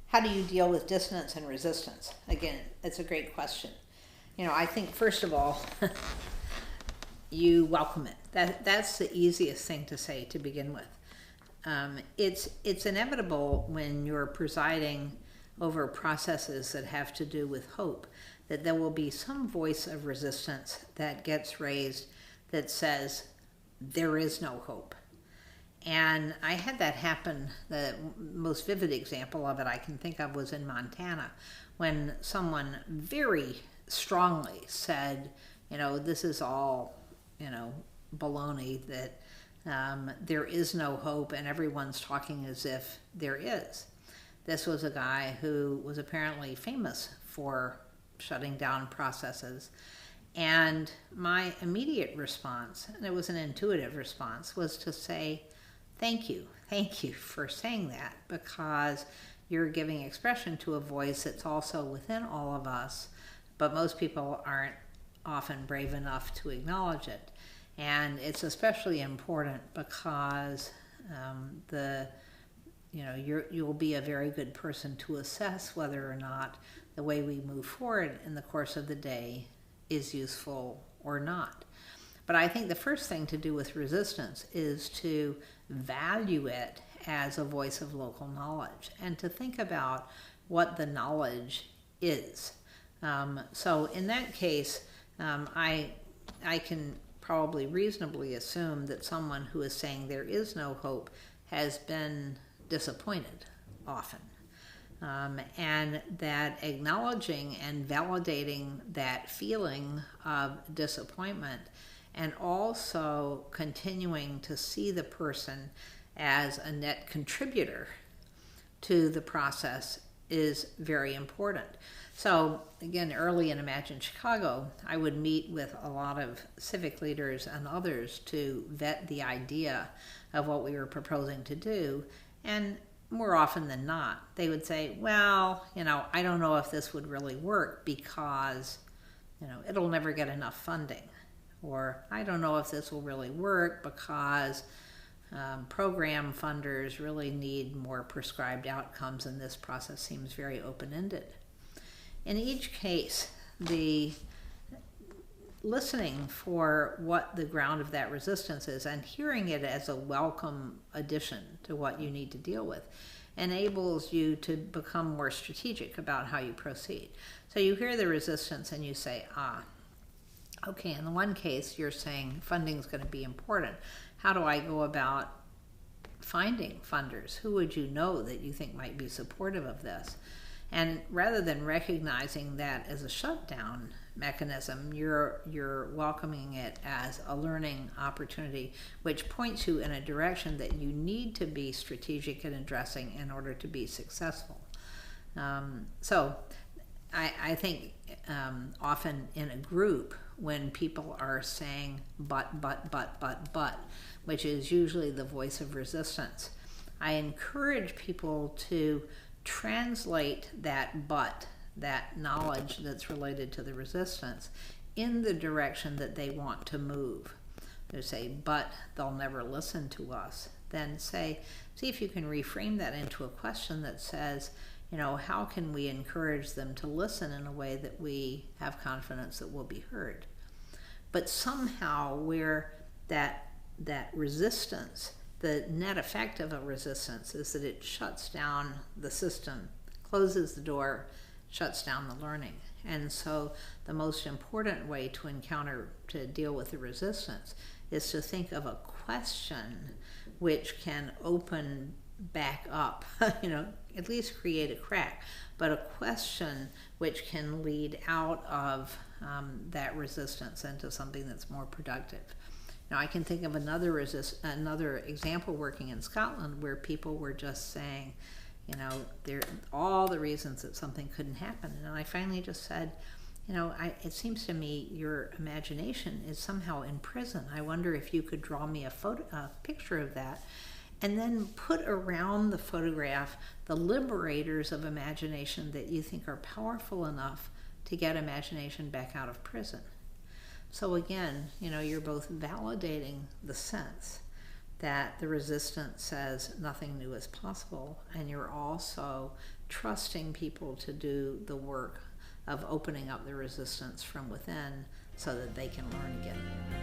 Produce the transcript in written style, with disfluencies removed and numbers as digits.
How do you deal with dissonance and resistance? Again, it's a great question. I think first of all, you welcome it. That's the easiest thing to say to begin with. It's inevitable when you're presiding over processes that have to do with hope that there will be some voice of resistance that gets raised that says there is no hope. And I had that happen. The most vivid example of it I can think of was in Montana, when someone very strongly said, this is all, baloney, that there is no hope, and everyone's talking as if there is. This was a guy who was apparently famous for shutting down processes. And my immediate response, and it was an intuitive response, was to say, thank you for saying that, because you're giving expression to a voice that's also within all of us, but most people aren't often brave enough to acknowledge it. And it's especially important because you'll be a very good person to assess whether or not the way we move forward in the course of the day is useful or not. But I think the first thing to do with resistance is to value it as a voice of local knowledge and to think about what the knowledge is. So in that case, I can probably reasonably assume that someone who is saying there is no hope has been disappointed often. And that acknowledging and validating that feeling of disappointment, and also continuing to see the person as a net contributor to the process, is very important. So again, early in Imagine Chicago, I would meet with a lot of civic leaders and others to vet the idea of what we were proposing to do. And more often than not, they would say, well, I don't know if this would really work because, it'll never get enough funding. Or I don't know if this will really work because program funders really need more prescribed outcomes, and this process seems very open-ended. In each case, the listening for what the ground of that resistance is and hearing it as a welcome addition to what you need to deal with enables you to become more strategic about how you proceed. So you hear the resistance and you say, okay, in the one case you're saying funding is going to be important. How do I go about finding funders? Who would you know that you think might be supportive of this? And rather than recognizing that as a shutdown mechanism, you're welcoming it as a learning opportunity, which points you in a direction that you need to be strategic in addressing in order to be successful. So I think often in a group, when people are saying but, which is usually the voice of resistance, I encourage people to translate that but, that knowledge that's related to the resistance, in the direction that they want to move. They say, but they'll never listen to us. Then see if you can reframe that into a question that says, how can we encourage them to listen in a way that we have confidence that will be heard? But somehow where that resistance, the net effect of a resistance is that it shuts down the system, closes the door, shuts down the learning. And so the most important way to deal with the resistance is to think of a question which can open back up, at least create a crack, but a question which can lead out of that resistance into something that's more productive. Now, I can think of another example working in Scotland where people were just saying, there all the reasons that something couldn't happen. And I finally just said, it seems to me your imagination is somehow in prison. I wonder if you could draw me a picture of that, and then put around the photograph the liberators of imagination that you think are powerful enough to get imagination back out of prison. So again, you're both validating the sense that the resistance says nothing new is possible, and you're also trusting people to do the work of opening up the resistance from within so that they can learn again.